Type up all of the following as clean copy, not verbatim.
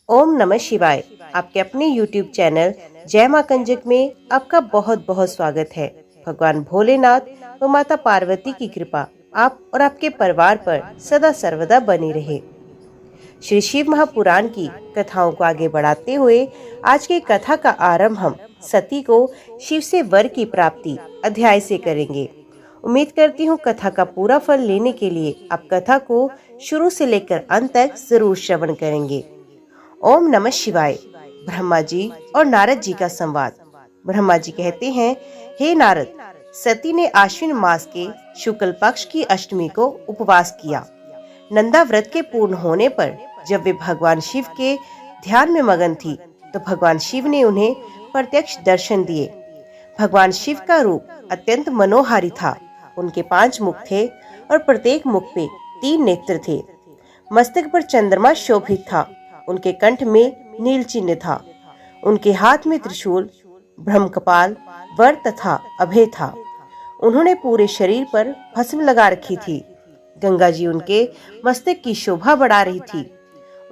ओम नमः शिवाय। आपके अपने YouTube चैनल जय मां कंजक में आपका बहुत बहुत स्वागत है। भगवान भोलेनाथ व माता पार्वती की कृपा आप और आपके परिवार पर सदा सर्वदा बनी रहे। श्री शिव महापुराण की कथाओं को आगे बढ़ाते हुए आज की कथा का आरंभ हम सती को शिव से वर की प्राप्ति अध्याय से करेंगे। उम्मीद करती हूँ कथा का पूरा फल लेने के लिए आप कथा को शुरू से लेकर अंत तक जरूर श्रवण करेंगे। ओम नमः शिवाय। ब्रह्मा जी और नारद जी का संवाद। ब्रह्मा जी कहते हैं, हे नारद, सती ने आश्विन मास के शुक्ल पक्ष की अष्टमी को उपवास किया। नंदा व्रत के पूर्ण होने पर जब वे भगवान शिव के ध्यान में मगन थी तो भगवान शिव ने उन्हें प्रत्यक्ष दर्शन दिए। भगवान शिव का रूप अत्यंत मनोहारी था। उनके 5 मुख थे और प्रत्येक मुख पे 3 नेत्र थे। मस्तक पर चंद्रमा शोभित था। उनके कंठ में नील चिन्ह था। उनके हाथ में त्रिशूल, ब्रह्मकपाल, वर तथा अभय था। उन्होंने पूरे शरीर पर भस्म लगा रखी थी। गंगा जी उनके मस्तक की शोभा बढ़ा रही थी।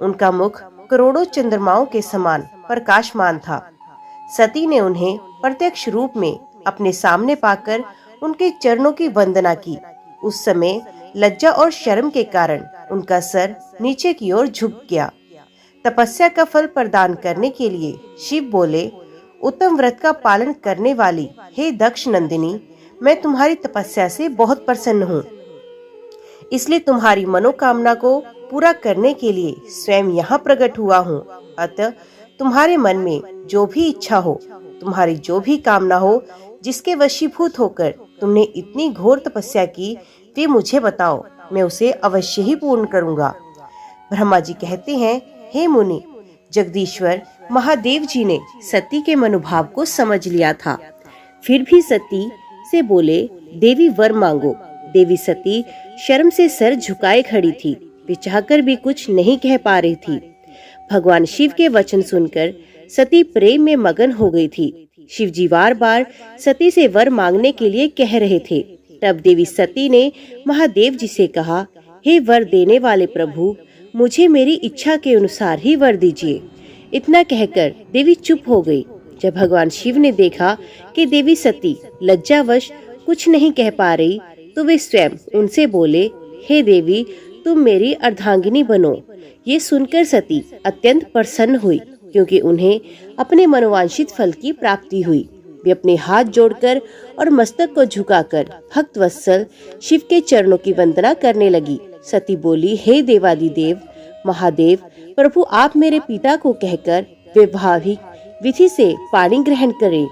उनका मुख करोड़ों चंद्रमाओं के समान प्रकाशमान था। सती ने उन्हें प्रत्यक्ष रूप में अपने सामने पाकर उनके चरणों की वंदना की। उस समय लज्जा और शर्म के कारण उनका सर नीचे की ओर झुक गया। तपस्या का फल प्रदान करने के लिए शिव बोले, उत्तम व्रत का पालन करने वाली हे दक्ष नंदिनी, मैं तुम्हारी तपस्या से बहुत प्रसन्न हूँ। इसलिए तुम्हारी मनोकामना को पूरा करने के लिए स्वयं यहाँ प्रकट हुआ हूँ। अतः तुम्हारे मन में जो भी इच्छा हो, तुम्हारी जो भी कामना हो, जिसके वशीभूत होकर तुमने इतनी घोर तपस्या की, वे मुझे बताओ, मैं उसे अवश्य ही पूर्ण करूँगा। ब्रह्मा जी कहते हैं, हे मुनि, जगदीश्वर महादेव जी ने सती के मनोभाव को समझ लिया था। फिर भी सती से बोले, देवी वर मांगो। देवी सती शर्म से सर झुकाए खड़ी थी। वे चाहकर भी कुछ नहीं कह पा रही थी। भगवान शिव के वचन सुनकर सती प्रेम में मगन हो गई थी। शिव जी बार बार सती से वर मांगने के लिए कह रहे थे। तब देवी सती ने महादेव जी से कहा, हे वर देने वाले प्रभु, मुझे मेरी इच्छा के अनुसार ही वर दीजिए। इतना कहकर देवी चुप हो गई। जब भगवान शिव ने देखा कि देवी सती लज्जावश कुछ नहीं कह पा रही, तो वे स्वयं उनसे बोले, हे देवी, तुम मेरी अर्धांगिनी बनो। ये सुनकर सती अत्यंत प्रसन्न हुई, क्योंकि उन्हें अपने मनोवांछित फल की प्राप्ति हुई। वे अपने हाथ जोड़कर और मस्तक को झुकाकर भक्त वत्सल शिव के चरणों की वंदना करने लगी। सती बोली, हे देवादिदेव महादेव, प्रभु आप मेरे पिता को कहकर वैवाहिक विधि से पानी ग्रहण करें।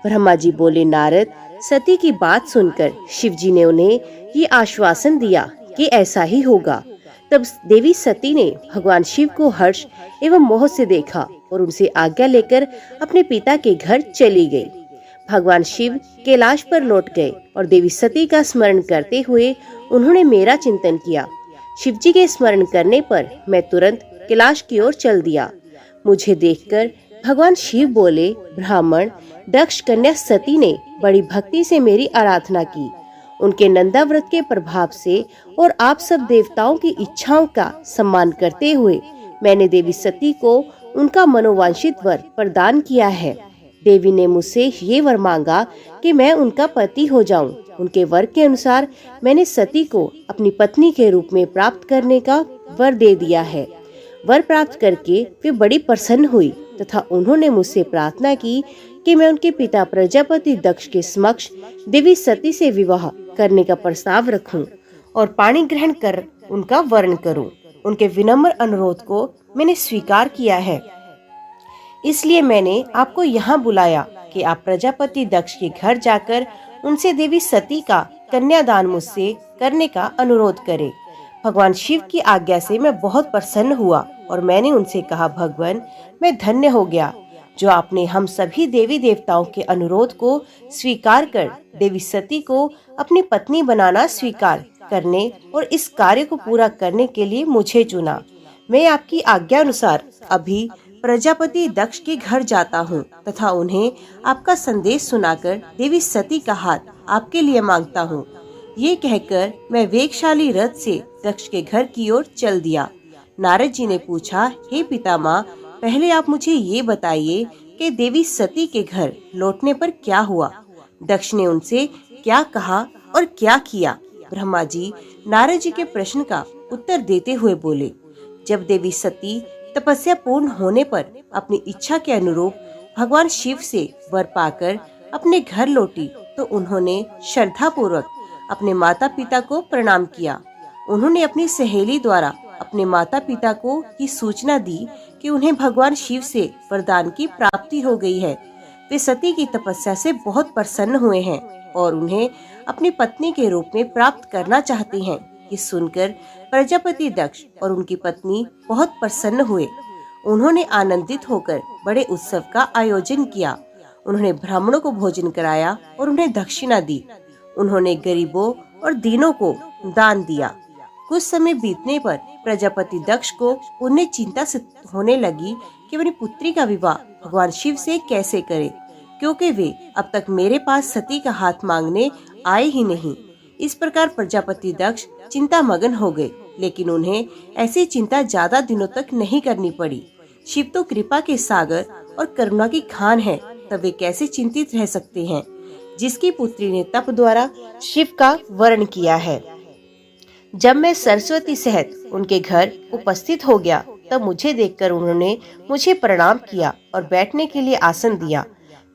ब्रह्मा जी बोले, नारद, सती की बात सुनकर शिव जी ने उन्हें ये आश्वासन दिया कि ऐसा ही होगा। तब देवी सती ने भगवान शिव को हर्ष एवं मोह से देखा और उनसे आज्ञा लेकर अपने पिता के घर चली गई। भगवान शिव कैलाश पर लौट गए और देवी सती का स्मरण करते हुए उन्होंने मेरा चिंतन किया। शिव जी के स्मरण करने पर मैं तुरंत कैलाश की ओर चल दिया। मुझे देखकर भगवान शिव बोले, ब्राह्मण दक्ष कन्या सती ने बड़ी भक्ति से मेरी आराधना की। उनके नंदा व्रत के प्रभाव से और आप सब देवताओं की इच्छाओं का सम्मान करते हुए मैंने देवी सती को उनका मनोवांछित वर प्रदान किया है। देवी ने मुझसे ये वर मांगा कि मैं उनका पति हो जाऊं। उनके वर के अनुसार मैंने सती को अपनी पत्नी के रूप में प्राप्त करने का वर दे दिया है। वर प्राप्त करके वे बड़ी प्रसन्न हुई तथा उन्होंने मुझसे प्रार्थना की कि मैं उनके पिता प्रजापति दक्ष के समक्ष देवी सती से विवाह करने का प्रस्ताव रखूं और पाणी ग्रहण कर उनका वर्ण करूं। उनके विनम्र अनुरोध को मैंने स्वीकार किया है। इसलिए मैंने आपको यहाँ बुलाया कि आप प्रजापति दक्ष के घर जाकर उनसे देवी सती का कन्यादान मुझसे करने का अनुरोध करें। भगवान शिव की आज्ञा से मैं बहुत प्रसन्न हुआ और मैंने उनसे कहा, भगवान, मैं धन्य हो गया जो आपने हम सभी देवी देवताओं के अनुरोध को स्वीकार कर देवी सती को अपनी पत्नी बनाना स्वीकार करने और इस कार्य को पूरा करने के लिए मुझे चुना। मैं आपकी आज्ञा अनुसार अभी प्रजापति दक्ष के घर जाता हूँ तथा उन्हें आपका संदेश सुनाकर देवी सती का हाथ आपके लिए मांगता हूँ। ये कहकर मैं वेगशाली रथ से दक्ष के घर की ओर चल दिया। नारद जी ने पूछा, हे पितामह, पहले आप मुझे ये बताइए कि देवी सती के घर लौटने पर क्या हुआ? दक्ष ने उनसे क्या कहा और क्या किया? ब्रह्मा जी नारद जी के प्रश्न का उत्तर देते हुए बोले, जब देवी सती तपस्या पूर्ण होने पर अपनी इच्छा के अनुरूप भगवान शिव से वर पाकर अपने घर लौटी तो उन्होंने श्रद्धा पूर्वक अपने माता पिता को प्रणाम किया। उन्होंने अपनी सहेली द्वारा अपने माता पिता को ये सूचना दी कि उन्हें भगवान शिव से वरदान की प्राप्ति हो गई है। वे सती की तपस्या से बहुत प्रसन्न हुए हैं और उन्हें अपनी पत्नी के रूप में प्राप्त करना चाहते हैं। ये सुनकर प्रजापति दक्ष और उनकी पत्नी बहुत प्रसन्न हुए। उन्होंने आनंदित होकर बड़े उत्सव का आयोजन किया। उन्होंने ब्राह्मणों को भोजन कराया और उन्हें दक्षिणा दी। उन्होंने गरीबों और दीनों को दान दिया। कुछ समय बीतने पर प्रजापति दक्ष को उन्हें चिंता से होने लगी कि अपनी पुत्री का विवाह भगवान शिव से कैसे करे, क्योंकि वे अब तक मेरे पास सती का हाथ मांगने आए ही नहीं। इस प्रकार प्रजापति दक्ष चिंता मगन हो गए, लेकिन उन्हें ऐसी चिंता ज्यादा दिनों तक नहीं करनी पड़ी। शिव तो कृपा के सागर और करुणा की खान है, तब वे कैसे चिंतित रह सकते हैं जिसकी पुत्री ने तप द्वारा शिव का वर्ण किया है। जब मैं सरस्वती सहित उनके घर उपस्थित हो गया तब मुझे देखकर उन्होंने मुझे प्रणाम किया और बैठने के लिए आसन दिया।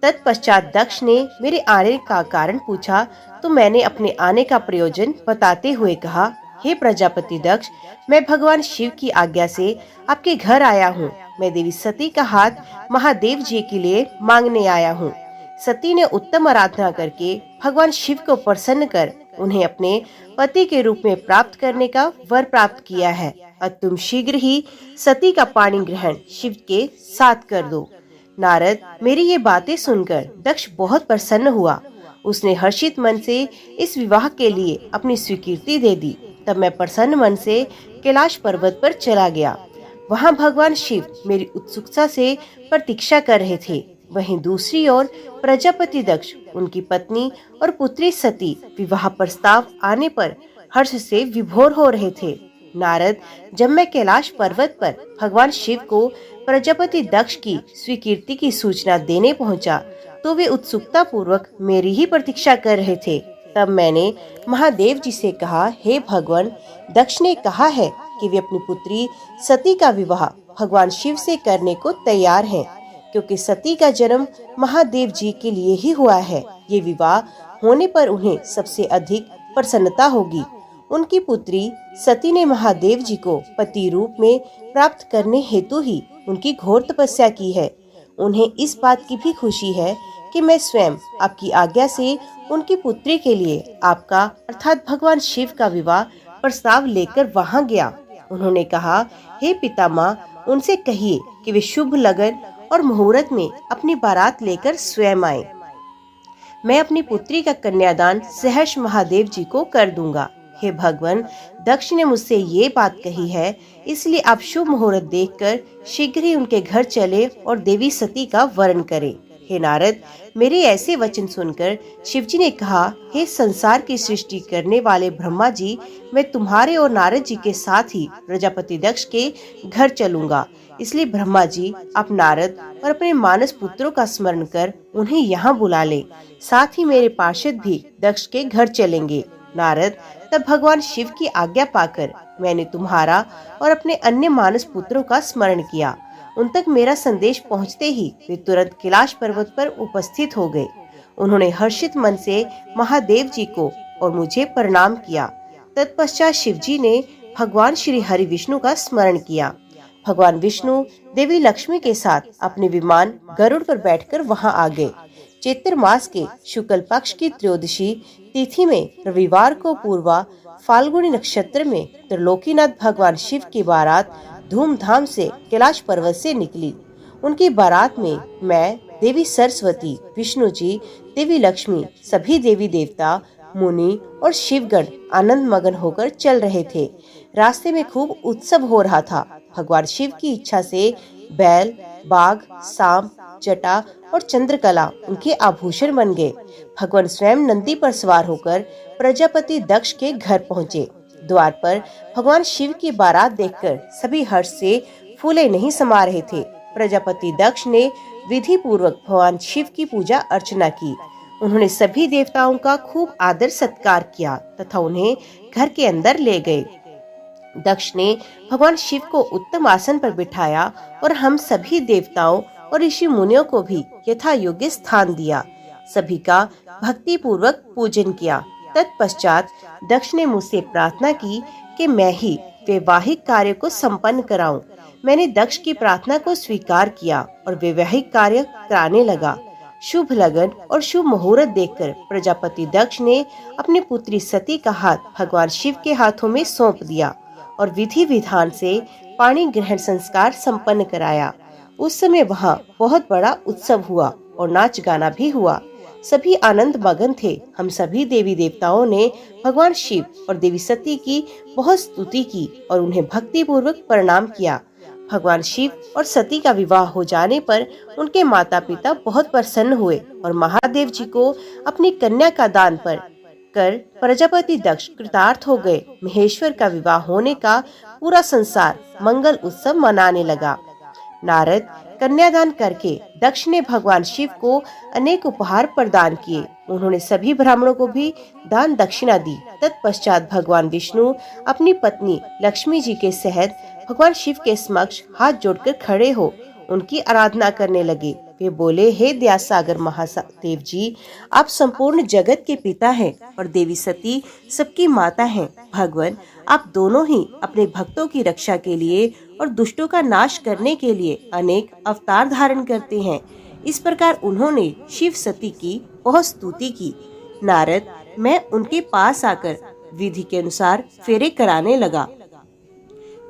तत्पश्चात दक्ष ने मेरे आने का कारण पूछा तो मैंने अपने आने का प्रयोजन बताते हुए कहा, हे प्रजापति दक्ष, मैं भगवान शिव की आज्ञा से आपके घर आया हूँ। मैं देवी सती का हाथ महादेव जी के लिए मांगने आया हूँ। सती ने उत्तम आराधना करके भगवान शिव को प्रसन्न कर उन्हें अपने पति के रूप में प्राप्त करने का वर प्राप्त किया है और तुम शीघ्र ही सती का पाणी ग्रहण शिव के साथ कर दो। नारद, मेरी ये बातें सुनकर दक्ष बहुत प्रसन्न हुआ। उसने हर्षित मन से इस विवाह के लिए अपनी स्वीकृति दे दी। तब मैं प्रसन्न मन से कैलाश पर्वत पर चला गया। वहाँ भगवान शिव मेरी उत्सुकता से प्रतीक्षा कर रहे थे। वहीं दूसरी ओर प्रजापति दक्ष, उनकी पत्नी और पुत्री सती विवाह प्रस्ताव आने पर हर्ष से विभोर हो रहे थे। नारद, जब मैं कैलाश पर्वत पर भगवान शिव को प्रजापति दक्ष की स्वीकृति की सूचना देने पहुंचा तो वे उत्सुकता पूर्वक मेरी ही प्रतीक्षा कर रहे थे। तब मैंने महादेव जी से कहा, हे भगवान, दक्ष ने कहा है कि वे अपनी पुत्री सती का विवाह भगवान शिव से करने को तैयार हैं, क्योंकि सती का जन्म महादेव जी के लिए ही हुआ है। ये विवाह होने पर उन्हें सबसे अधिक प्रसन्नता होगी। उनकी पुत्री सती ने महादेव जी को पति रूप में प्राप्त करने हेतु ही उनकी घोर तपस्या की है। उन्हें इस बात की भी खुशी है कि मैं स्वयं आपकी आज्ञा से उनकी पुत्री के लिए आपका अर्थात भगवान शिव का विवाह प्रस्ताव लेकर वहां गया। उन्होंने कहा, हे पितामह, उनसे कहिए कि वे शुभ लगन और मुहूर्त में अपनी बारात लेकर स्वयं आए। मैं अपनी पुत्री का कन्यादान सहर्ष महादेव जी को कर दूंगा। हे भगवान, दक्ष ने मुझसे ये बात कही है, इसलिए आप शुभ मुहूर्त देखकर शीघ्र ही उनके घर चले और देवी सती का वरण करें। हे नारद, मेरे ऐसे वचन सुनकर शिवजी ने कहा, हे संसार की सृष्टि करने वाले ब्रह्मा जी, मैं तुम्हारे और नारद जी के साथ ही प्रजापति दक्ष के घर चलूंगा। इसलिए ब्रह्मा जी, आप नारद और अपने मानस पुत्रों का स्मरण कर उन्हें यहाँ बुला ले। साथ ही मेरे पार्षद भी दक्ष के घर चलेंगे। नारद, तब भगवान शिव की आज्ञा पाकर मैंने तुम्हारा और अपने अन्य मानस पुत्रों का स्मरण किया। उन तक मेरा संदेश पहुंचते ही वे तुरंत कैलाश पर्वत पर उपस्थित हो गए। उन्होंने हर्षित मन से महादेव जी को और मुझे प्रणाम किया। तत्पश्चात शिवजी ने भगवान श्री हरि विष्णु का स्मरण किया। भगवान विष्णु देवी लक्ष्मी के साथ अपने विमान गरुड़ पर बैठकर वहां आ गए। चैत्र मास के शुक्ल पक्ष की त्रयोदशी तिथि में रविवार को पूर्वा फाल्गुनी नक्षत्र में त्रिलोकीनाथ भगवान शिव की बारात धूमधाम से कैलाश पर्वत से निकली। उनकी बारात में मैं, देवी सरस्वती, विष्णु जी, देवी लक्ष्मी, सभी देवी देवता, मुनि और शिवगण आनंद मगन होकर चल रहे थे। रास्ते में खूब उत्सव हो रहा था। भगवान शिव की इच्छा से बैल, बाघ, सांप, जटा और चंद्रकला उनके आभूषण बन गए। भगवान स्वयं नंदी पर सवार होकर प्रजापति दक्ष के घर पहुँचे। द्वार पर भगवान शिव की बारात देखकर सभी हर्ष से फूले नहीं समा रहे थे। प्रजापति दक्ष ने विधि पूर्वक भगवान शिव की पूजा अर्चना की। उन्होंने सभी देवताओं का खूब आदर सत्कार किया तथा उन्हें घर के अंदर ले गए। दक्ष ने भगवान शिव को उत्तम आसन पर बिठाया और हम सभी देवताओं और ऋषि मुनियों को भी यथा योग्य स्थान दिया। सभी का भक्ति पूर्वक पूजन किया। तत्पश्चात दक्ष ने मुझसे प्रार्थना की कि मैं ही वैवाहिक कार्य को संपन्न कराऊं। मैंने दक्ष की प्रार्थना को स्वीकार किया और वैवाहिक कार्य कराने लगा। शुभ लगन और शुभ मुहूर्त देखकर प्रजापति दक्ष ने अपनी पुत्री सती का हाथ भगवान शिव के हाथों में सौंप दिया और विधि विधान से पाणी ग्रहण संस्कार संपन्न कराया। उस समय वहाँ बहुत बड़ा उत्सव हुआ और नाच गाना भी हुआ। सभी आनंद मगन थे। हम सभी देवी देवताओं ने भगवान शिव और देवी सती की बहुत स्तुति की और उन्हें भक्ति पूर्वक प्रणाम किया। भगवान शिव और सती का विवाह हो जाने पर उनके माता पिता बहुत प्रसन्न हुए और महादेव जी को अपनी कन्या का दान कर प्रजापति दक्ष कृतार्थ हो गए। महेश्वर का विवाह होने का पूरा संसार मंगल उत्सव मनाने लगा। नारद कन्यादान करके दक्ष ने भगवान शिव को अनेक उपहार प्रदान किए। उन्होंने सभी ब्राह्मणों को भी दान दक्षिणा दी। तत्पश्चात भगवान विष्णु अपनी पत्नी लक्ष्मी जी के सहित भगवान शिव के समक्ष हाथ जोड़कर खड़े हो उनकी आराधना करने लगे। वे बोले, हे दयासागर महादेव जी, आप संपूर्ण जगत के पिता हैं और देवी सती सबकी माता हैं। भगवान, आप दोनों ही अपने भक्तों की रक्षा के लिए और दुष्टों का नाश करने के लिए अनेक अवतार धारण करते हैं। इस प्रकार उन्होंने शिव सती की बहुत स्तुति की। नारद, मैं उनके पास आकर विधि के अनुसार फेरे कराने लगा।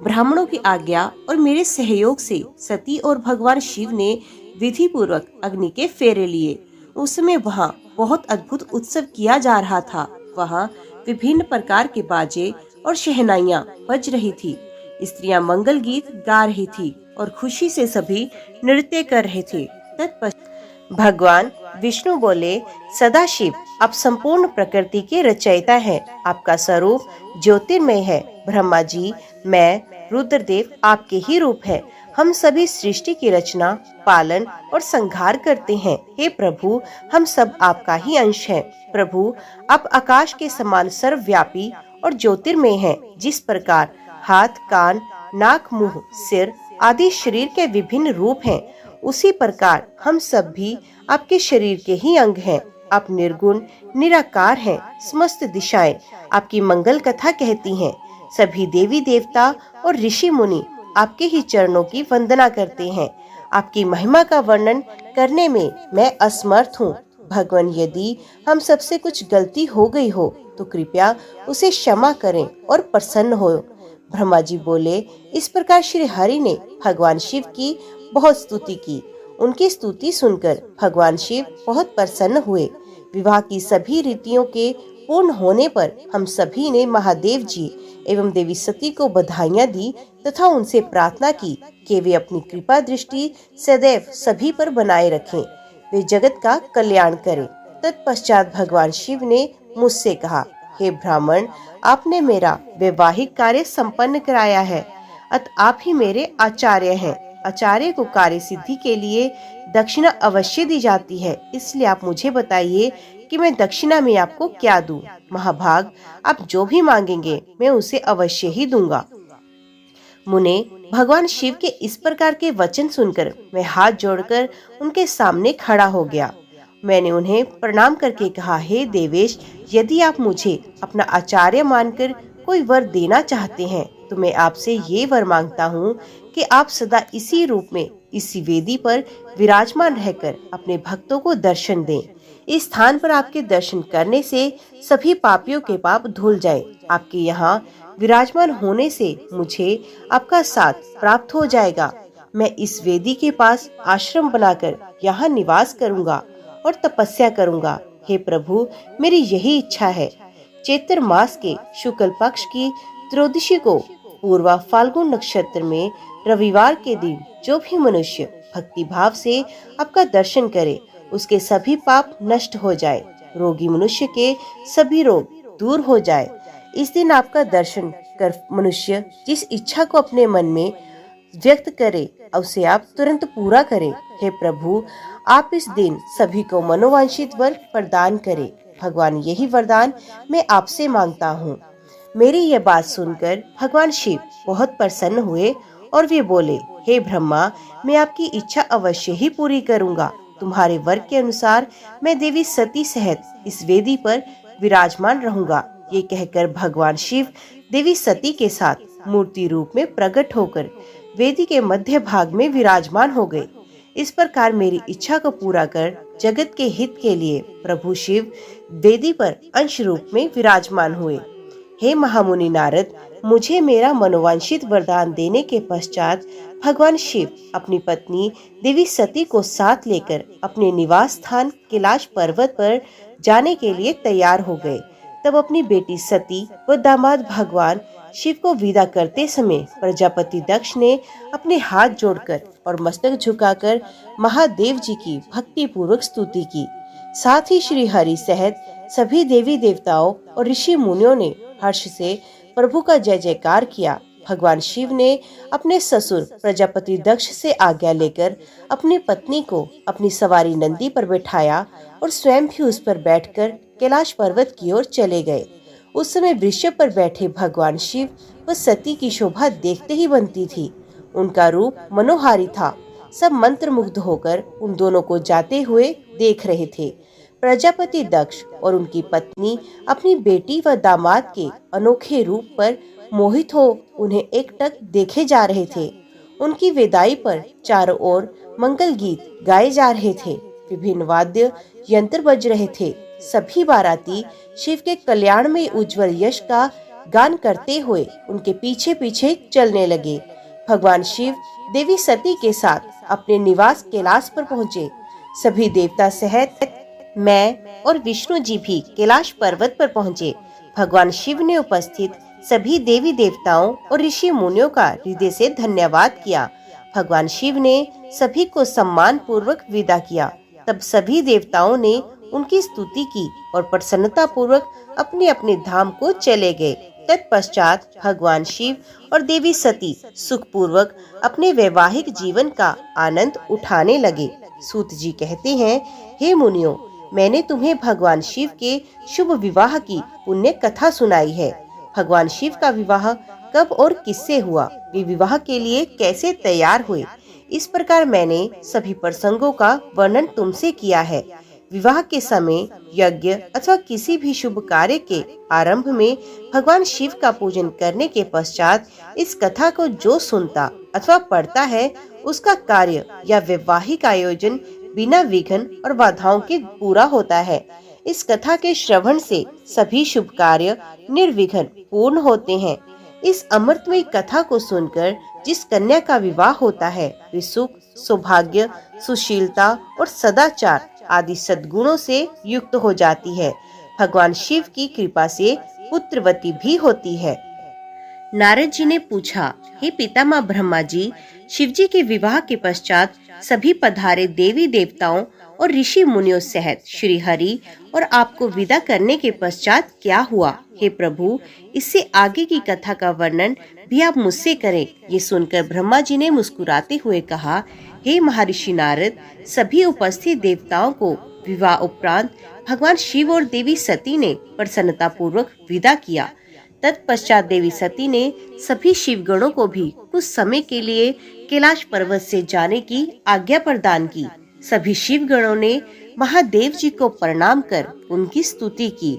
ब्राह्मणों की आज्ञा और मेरे सहयोग से सती और भगवान शिव ने विधि पूर्वक अग्नि के फेरे लिए। उस समय वहाँ बहुत अद्भुत उत्सव किया जा रहा था। वहाँ विभिन्न प्रकार के बाजे और शहनाइयाँ बज रही थी। स्त्रियां मंगल गीत गा रही थी और खुशी से सभी नृत्य कर रहे थे। तत्पश्चात भगवान विष्णु बोले, सदाशिव, आप संपूर्ण प्रकृति के रचयिता हैं। आपका स्वरूप ज्योतिर्मय है। ब्रह्मा जी, मैं, रुद्रदेव आपके ही रूप है। हम सभी सृष्टि की रचना, पालन और संहार करते हैं। हे प्रभु, हम सब आपका ही अंश हैं। प्रभु, आप आकाश के समान सर्वव्यापी और ज्योतिर्मय हैं। जिस प्रकार हाथ, कान, नाक, मुंह, सिर आदि शरीर के विभिन्न रूप हैं, उसी प्रकार हम सब भी आपके शरीर के ही अंग हैं। आप निर्गुण निराकार हैं। समस्त दिशाएं आपकी मंगल कथा कहती हैं। सभी देवी देवता और ऋषि मुनि आपके ही चरणों की वंदना करते हैं। आपकी महिमा का वर्णन करने में मैं असमर्थ हूँ। भगवान, यदि हम सबसे कुछ गलती हो गई हो तो कृपया उसे क्षमा करें और प्रसन्न हो। ब्रह्मा जी बोले, इस प्रकार श्री हरि ने भगवान शिव की बहुत स्तुति की। उनकी स्तुति सुनकर भगवान शिव बहुत प्रसन्न हुए। विवाह की सभी रीतियों के पूर्ण होने पर हम सभी ने महादेव जी एवं देवी सती को बधाइयाँ दी तथा उनसे प्रार्थना की कि वे अपनी कृपा दृष्टि सदैव सभी पर बनाए रखें, वे जगत का कल्याण करें। तत्पश्चात भगवान शिव ने मुझसे कहा, हे ब्राह्मण, आपने मेरा वैवाहिक कार्य संपन्न कराया है, अतः आप ही मेरे आचार्य हैं। आचार्य को कार्य सिद्धि के लिए दक्षिणा अवश्य दी जाती है, इसलिए आप मुझे बताइए कि मैं दक्षिणा में आपको क्या दूं। महाभाग, आप जो भी मांगेंगे मैं उसे अवश्य ही दूंगा। मुने, भगवान शिव के इस प्रकार के वचन सुनकर मैं हाथ जोड़कर उनके सामने खड़ा हो गया। मैंने उन्हें प्रणाम करके कहा, हे देवेश, यदि आप मुझे अपना आचार्य मानकर कोई वर देना चाहते हैं तो मैं आपसे ये वर मांगता हूँ कि आप सदा इसी रूप में इसी वेदी पर विराजमान रहकर अपने भक्तों को दर्शन दें। इस स्थान पर आपके दर्शन करने से सभी पापियों के पाप धुल जाएं। आपके यहाँ विराजमान होने से मुझे आपका साथ प्राप्त हो जाएगा। मैं इस वेदी के पास आश्रम बनाकर यहाँ निवास करूँगा और तपस्या करूँगा। हे प्रभु, मेरी यही इच्छा है। चैत्र मास के शुक्ल पक्ष की त्रयोदशी को पूर्वा फाल्गुन नक्षत्र में रविवार के दिन जो भी मनुष्य भक्ति भाव से आपका दर्शन करे, उसके सभी पाप नष्ट हो जाए, रोगी मनुष्य के सभी रोग दूर हो जाए। इस दिन आपका दर्शन कर मनुष्य जिस इच्छा को अपने मन में व्यक्त करे और उसे आप तुरंत पूरा करें। हे प्रभु, आप इस दिन सभी को मनोवांछित वर प्रदान करें। भगवान, यही वरदान मैं आपसे मांगता हूँ। मेरी यह बात सुनकर भगवान शिव बहुत प्रसन्न हुए और वे बोले, हे ब्रह्मा, मैं आपकी इच्छा अवश्य ही पूरी करूँगा। तुम्हारे वर के अनुसार मैं देवी सती सहित इस वेदी पर विराजमान रहूंगा। ये कहकर भगवान शिव देवी सती के साथ मूर्ति रूप में प्रकट होकर वेदी के मध्य भाग में विराजमान हो गए। इस प्रकार मेरी इच्छा को पूरा कर जगत के हित के लिए प्रभु शिव वेदी पर अंश रूप में विराजमान हुए। हे महामुनि नारद, मुझे मेरा मनोवांछित वरदान देने के पश्चात भगवान शिव अपनी पत्नी देवी सती को साथ लेकर अपने निवास स्थान कैलाश पर्वत पर जाने के लिए तैयार हो गए। तब अपनी बेटी सती व दामाद भगवान शिव को विदा करते समय प्रजापति दक्ष ने अपने हाथ जोड़कर और मस्तक झुकाकर महादेव जी की भक्ति पूर्वक स्तुति की। साथ ही श्री हरि सहित सभी देवी देवताओं और ऋषि मुनियों ने हर्ष से प्रभु का जय जयकार किया। भगवान शिव ने अपने ससुर प्रजापति दक्ष से आज्ञा लेकर अपनी पत्नी को अपनी सवारी नंदी पर बैठाया और स्वयं भी उस पर बैठकर कैलाश पर्वत की ओर चले गए। उस समय वृषभ पर बैठे भगवान शिव व सती की शोभा देखते ही बनती थी। उनका रूप मनोहारी था। सब मंत्रमुग्ध होकर उन दोनों को जाते हुए देख रहे थे। प्रजापति दक्ष और उनकी पत्नी अपनी बेटी व दामाद के अनोखे रूप पर मोहित हो उन्हें एकटक देखे जा रहे थे। उनकी विदाई पर चारों ओर मंगल गीत गाए जा रहे थे। विभिन्न वाद्य यंत्र बज रहे थे। सभी बाराती शिव के कल्याण में उज्जवल यश का गान करते हुए उनके पीछे पीछे चलने लगे। भगवान शिव देवी सती के साथ अपने निवास कैलाश पर पहुँचे। सभी देवता सहित मैं और विष्णु जी भी कैलाश पर्वत पर पहुँचे। भगवान शिव ने उपस्थित सभी देवी देवताओं और ऋषि मुनियों का हृदय से धन्यवाद किया। भगवान शिव ने सभी को सम्मान पूर्वक विदा किया। तब सभी देवताओं ने उनकी स्तुति की और प्रसन्नता पूर्वक अपने अपने धाम को चले गए। तत्पश्चात भगवान शिव और देवी सती सुख पूर्वक अपने वैवाहिक जीवन का आनंद उठाने लगे। सूत जी कहते हैं, हे मुनियों, मैंने तुम्हें भगवान शिव के शुभ विवाह की पुण्य कथा सुनाई है। भगवान शिव का विवाह कब और किससे हुआ, वे विवाह के लिए कैसे तैयार हुए, इस प्रकार मैंने सभी प्रसंगों का वर्णन तुमसे किया है। विवाह के समय यज्ञ अथवा किसी भी शुभ कार्य के आरंभ में भगवान शिव का पूजन करने के पश्चात इस कथा को जो सुनता अथवा पढ़ता है, उसका कार्य या वैवाहिक आयोजन बिना विघ्न और बाधाओं के पूरा होता है। इस कथा के श्रवण से सभी शुभ कार्य निर्विघ्न पूर्ण होते हैं। इस अमृतमयी कथा को सुनकर जिस कन्या का विवाह होता है, वे सुख, सौभाग्य, सुशीलता और सदाचार आदि सद्गुणों से युक्त हो जाती है। भगवान शिव की कृपा से पुत्रवती भी होती है। नारद जी ने पूछा, हे पितामह ब्रह्मा जी, शिव जी के विवाह के पश्चात सभी पधारे देवी देवताओं और ऋषि मुनियों सहित श्री हरि और आपको विदा करने के पश्चात क्या हुआ? हे प्रभु, इससे आगे की कथा का वर्णन भी आप मुझसे करें। ये सुनकर ब्रह्मा जी ने मुस्कुराते हुए कहा, हे महर्षि नारद, सभी उपस्थित देवताओं को विवाह उपरांत भगवान शिव और देवी सती ने प्रसन्नता पूर्वक विदा किया। तत्पश्चात देवी सती ने सभी शिवगणों को भी कुछ समय के लिए कैलाश पर्वत से जाने की आज्ञा प्रदान की। सभी शिवगणों ने महादेव जी को प्रणाम कर उनकी स्तुति की।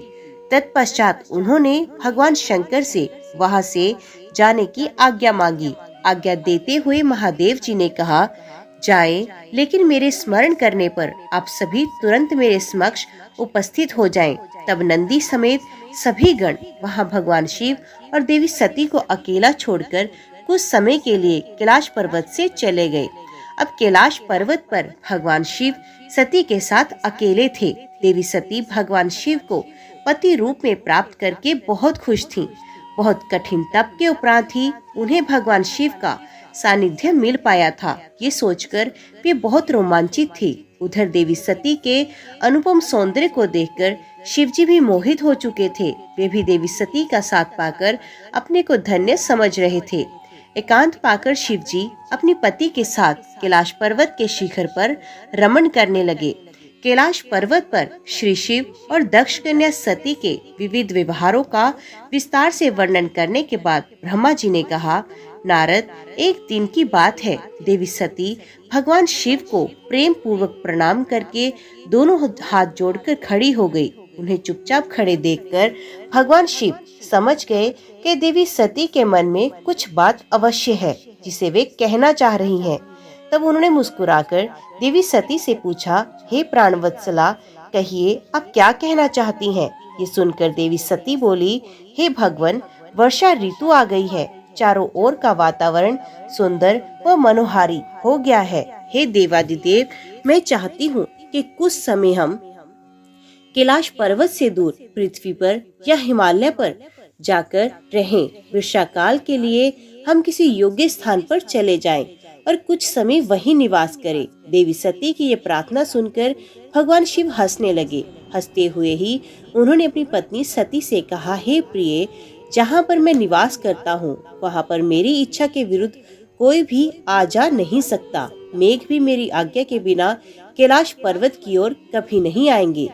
तत्पश्चात उन्होंने भगवान शंकर से वहां से जाने की आज्ञा मांगी। आज्ञा देते हुए महादेव जी ने कहा, जाएं, लेकिन मेरे स्मरण करने पर आप सभी तुरंत मेरे समक्ष उपस्थित हो जाएं। तब नंदी समेत सभी गण वहां भगवान शिव और देवी सती को अकेला छोड़कर कुछ समय के लिए कैलाश पर्वत से चले गए। अब कैलाश पर्वत पर भगवान शिव सती के साथ अकेले थे। देवी सती भगवान शिव को पति रूप में प्राप्त करके बहुत खुश थीं। बहुत कठिन तप के उपरांत ही उन्हें भगवान शिव का सानिध्य मिल पाया था। ये सोचकर वे बहुत रोमांचित थी। उधर देवी सती के अनुपम सौंदर्य को देखकर शिवजी भी मोहित हो चुके थे। वे भी देवी सती का साथ पाकर अपने को धन्य समझ रहे थे। एकांत पाकर शिव जी अपने पति के साथ कैलाश पर्वत के शिखर पर रमण करने लगे। कैलाश पर्वत पर श्री शिव और दक्ष कन्या सती के विविध व्यवहारों का विस्तार से वर्णन करने के बाद ब्रह्मा जी ने कहा, नारद, एक दिन की बात है, देवी सती भगवान शिव को प्रेम पूर्वक प्रणाम करके दोनों हाथ जोड़कर खड़ी हो गई। उन्हें चुपचाप खड़े देखकर भगवान शिव समझ गए कि देवी सती के मन में कुछ बात अवश्य है जिसे वे कहना चाह रही हैं। तब उन्होंने मुस्कुराकर देवी सती से पूछा, हे प्राणवत्सला, कहिए आप क्या कहना चाहती हैं? ये सुनकर देवी सती बोली, हे भगवान, वर्षा ऋतु आ गई है, चारों ओर का वातावरण सुंदर व मनोहारी हो गया है। हे देवादिदेव, मैं चाहती हूँ कि कुछ समय हम कैलाश पर्वत से दूर पृथ्वी पर या हिमालय पर जाकर रहें। वर्षाकाल के लिए हम किसी योग्य स्थान पर चले जाएं और कुछ समय वहीं निवास करें। देवी सती की ये प्रार्थना सुनकर भगवान शिव हंसने लगे। हंसते हुए ही उन्होंने अपनी पत्नी सती से कहा, हे प्रिय, जहाँ पर मैं निवास करता हूँ वहाँ पर मेरी इच्छा के विरुद्ध कोई भी आ जा नहीं सकता। मेघ भी मेरी आज्ञा के बिना कैलाश पर्वत की ओर कभी नहीं आएंगे।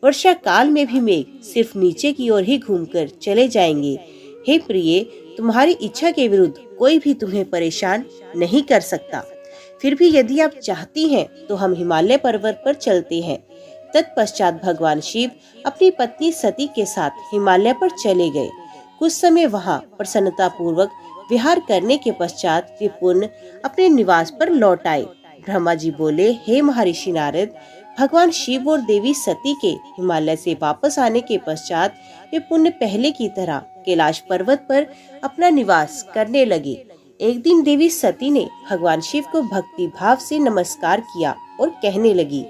वर्षा काल में भी मेघ सिर्फ नीचे की ओर ही घूमकर चले जाएंगे। हे प्रिय, तुम्हारी इच्छा के विरुद्ध कोई भी तुम्हें परेशान नहीं कर सकता। फिर भी यदि आप चाहती हैं तो हम हिमालय पर्वत पर चलते हैं। तत्पश्चात भगवान शिव अपनी पत्नी सती के साथ हिमालय पर चले गए। कुछ समय वहां प्रसन्नता पूर्वक विहार करने के पश्चात वे पुनः अपने निवास पर लौट आए। ब्रह्मा जी बोले, हे महर्षि नारद, भगवान शिव और देवी सती के हिमालय से वापस आने के पश्चात वे पुनः पहले की तरह कैलाश पर्वत पर अपना निवास करने लगे। एक दिन देवी सती ने भगवान शिव को भक्ति भाव से नमस्कार किया और कहने लगी,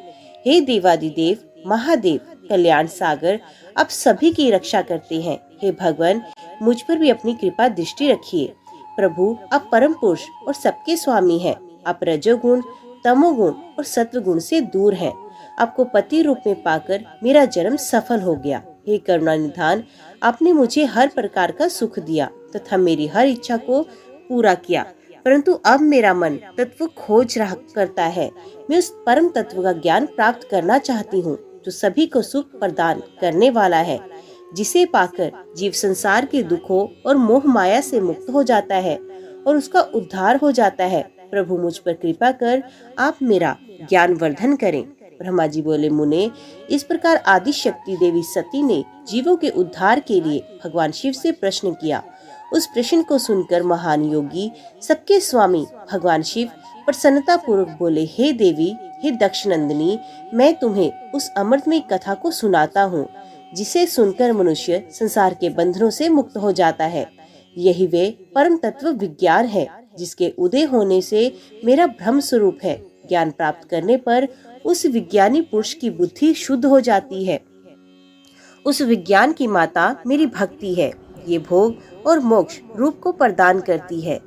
हे देवादिदेव, महादेव, कल्याण सागर, आप सभी की रक्षा करते हैं। हे भगवान, मुझ पर भी अपनी कृपा दृष्टि रखिए। प्रभु, आप परम पुरुष और सबके स्वामी हैं। आप रजोगुण, तमोगुण और सत्वगुण से दूर हैं। आपको पति रूप में पाकर मेरा जन्म सफल हो गया। हे करुणा निधान, आपने मुझे हर प्रकार का सुख दिया तथा मेरी हर इच्छा को पूरा किया, परंतु अब मेरा मन तत्व खोज रहा करता है। मैं उस परम तत्व का ज्ञान प्राप्त करना चाहती हूँ जो सभी को सुख प्रदान करने वाला है, जिसे पाकर जीव संसार के दुखों और मोह माया से मुक्त हो जाता है और उसका उद्धार हो जाता है। प्रभु, मुझ पर कृपा कर आप मेरा ज्ञान वर्धन करें। ब्रह्मा जी बोले, मुने, इस प्रकार आदि शक्ति देवी सती ने जीवों के उद्धार के लिए भगवान शिव से प्रश्न किया। उस प्रश्न को सुनकर महान योगी, सबके स्वामी भगवान शिव प्रसन्नता पूर्वक बोले, हे देवी, हे दक्षनंदिनी, मैं तुम्हें उस अमृतमय कथा को सुनाता हूँ जिसे सुनकर मनुष्य संसार के बंधनों से मुक्त हो जाता है। यही वे परम तत्व विज्ञान है जिसके उदय होने से मेरा ब्रह्म स्वरूप है। ज्ञान प्राप्त करने पर उस विज्ञानी पुरुष की बुद्धि शुद्ध हो जाती है। उस विज्ञान की माता मेरी भक्ति है। ये भोग और मोक्ष रूप को प्रदान करती है।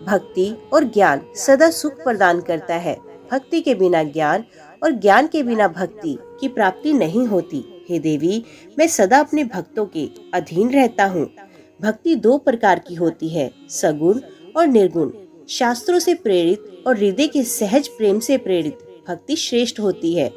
भक्ति और ज्ञान सदा सुख प्रदान करता है। भक्ति के बिना ज्ञान और ज्ञान के बिना भक्ति की प्राप्ति नहीं होती। हे देवी, मैं सदा अपने भक्तों के अधीन रहता हूँ। भक्ति दो प्रकार की होती है, सगुण और निर्गुण। शास्त्रों से प्रेरित और हृदय के सहज प्रेम से प्रेरित भक्ति श्रेष्ठ होती है,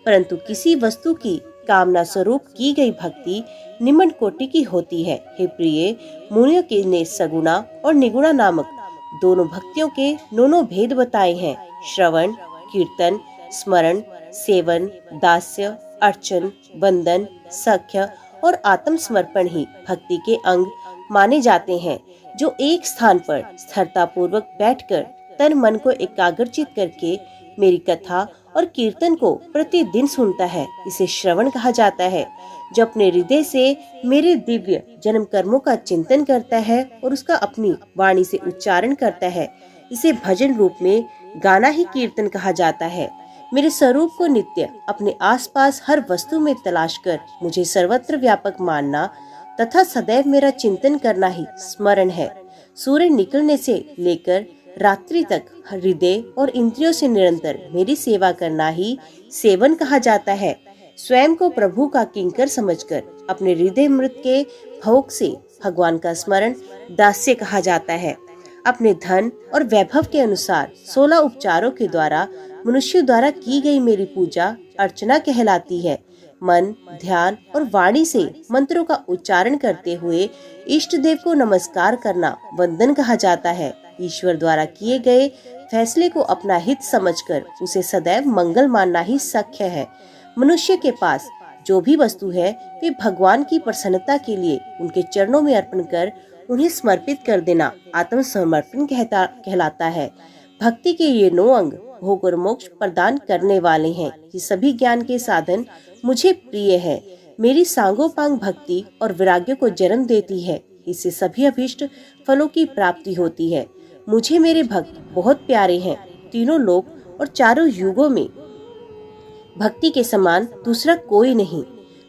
परंतु किसी वस्तु की कामना स्वरूप की गई भक्ति निम्न कोटि की होती है। हे प्रिय, मुनियों के ने सगुणा और निगुणा नामक दोनों भक्तियों के दोनों भेद बताए हैं। श्रवण, कीर्तन, स्मरण, सेवन, दास्य, अर्चन, बंदन, सख्य और आत्मसमर्पण ही भक्ति के अंग माने जाते हैं। जो एक स्थान पर स्थिरता पूर्वक बैठकर तन मन को एकाग्रचित करके मेरी कथा और कीर्तन को प्रतिदिन सुनता है, इसे श्रवण कहा जाता है। जो अपने हृदय से मेरे दिव्य जन्म कर्मों का चिंतन करता है और उसका अपनी वाणी से उच्चारण करता है, इसे भजन रूप में गाना ही कीर्तन कहा जाता है। मेरे स्वरूप को नित्य अपने आसपास हर वस्तु में तलाश कर मुझे सर्वत्र व्यापक मानना तथा सदैव मेरा चिंतन करना ही स्मरण है। सूर्य निकलने से लेकर रात्रि तक हृदय और इंद्रियों से निरंतर मेरी सेवा करना ही सेवन कहा जाता है। स्वयं को प्रभु का किंकर समझकर अपने हृदय मृत के भोग से भगवान का स्मरण दास्य कहा जाता है। अपने धन और वैभव के अनुसार 16 उपचारों के द्वारा मनुष्य द्वारा की गई मेरी पूजा अर्चना कहलाती है। मन, ध्यान और वाणी से मंत्रों का उच्चारण करते हुए इष्ट देव को नमस्कार करना वंदन कहा जाता है। ईश्वर द्वारा किए गए फैसले को अपना हित समझकर उसे सदैव मंगल मानना ही सख्य है। मनुष्य के पास जो भी वस्तु है वे भगवान की प्रसन्नता के लिए उनके चरणों में अर्पण कर उन्हें समर्पित कर देना आत्मसमर्पण कहलाता है। भक्ति के ये 9 अंग भोग और मोक्ष प्रदान करने वाले हैं। ये सभी ज्ञान के साधन मुझे प्रिय है। मेरी सांगोपांग भक्ति और वैराग्य को जन्म देती है। इससे सभी अभीष्ट फलों की प्राप्ति होती है। मुझे मेरे भक्त बहुत प्यारे हैं। तीनों लोक और चारों युगों में भक्ति के समान दूसरा कोई नहीं,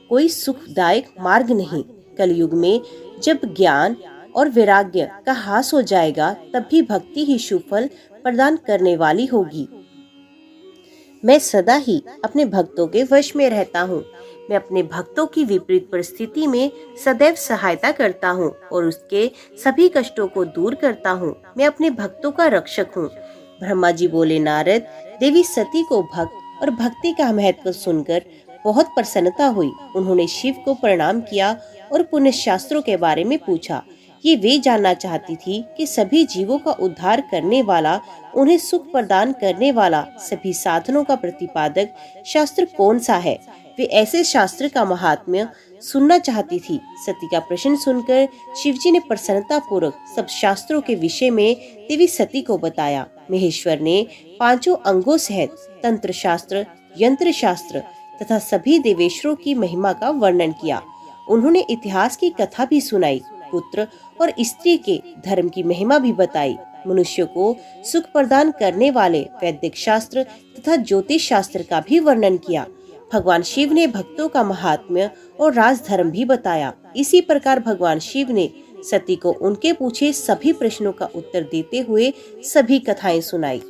कोई सुखदायक मार्ग नहीं। कलयुग में जब ज्ञान और वैराग्य का ह्रास हो जाएगा तब भी भक्ति ही शुभ फल प्रदान करने वाली होगी। मैं सदा ही अपने भक्तों के वश में रहता हूँ। मैं अपने भक्तों की विपरीत परिस्थिति में सदैव सहायता करता हूँ और उसके सभी कष्टों को दूर करता हूँ। मैं अपने भक्तों का रक्षक हूँ। ब्रह्मा जी बोले, नारद, देवी सती को भक्त और भक्ति का महत्व सुनकर बहुत प्रसन्नता हुई। उन्होंने शिव को प्रणाम किया और पुण्य शास्त्रों के बारे में पूछा। ये वे जानना चाहती थी कि सभी जीवों का उद्धार करने वाला, उन्हें सुख प्रदान करने वाला, सभी साधनों का प्रतिपादक शास्त्र कौन सा है। वे ऐसे शास्त्र का महात्म्य सुनना चाहती थी। सती का प्रश्न सुनकर शिवजी ने प्रसन्नता पूर्वक सब शास्त्रों के विषय में देवी सती को बताया। महेश्वर ने 5 अंगों सहित तंत्र शास्त्र, यंत्र शास्त्र तथा सभी देवेश्वरों की महिमा का वर्णन किया। उन्होंने इतिहास की कथा भी सुनाई, पुत्र और स्त्री के धर्म की महिमा भी बताई। मनुष्य को सुख प्रदान करने वाले वैदिक शास्त्र तथा ज्योतिष शास्त्र का भी वर्णन किया। भगवान शिव ने भक्तों का महात्म्य और राजधर्म भी बताया। इसी प्रकार भगवान शिव ने सती को उनके पूछे सभी प्रश्नों का उत्तर देते हुए सभी कथाएं सुनाई।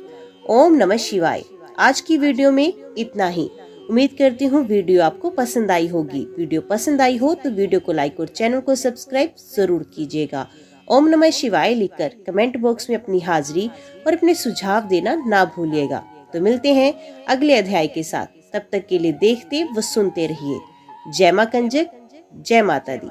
ओम नमः शिवाय। आज की वीडियो में इतना ही। उम्मीद करती हूँ वीडियो आपको पसंद आई होगी। वीडियो पसंद आई हो तो वीडियो को लाइक और चैनल को सब्सक्राइब जरूर कीजिएगा। ओम नमः शिवाय लिखकर कमेंट बॉक्स में अपनी हाजिरी और अपने सुझाव देना ना भूलिएगा। तो मिलते हैं अगले अध्याय के साथ। तब तक के लिए देखते व सुनते रहिए। जय मां कंजक, जय माता दी।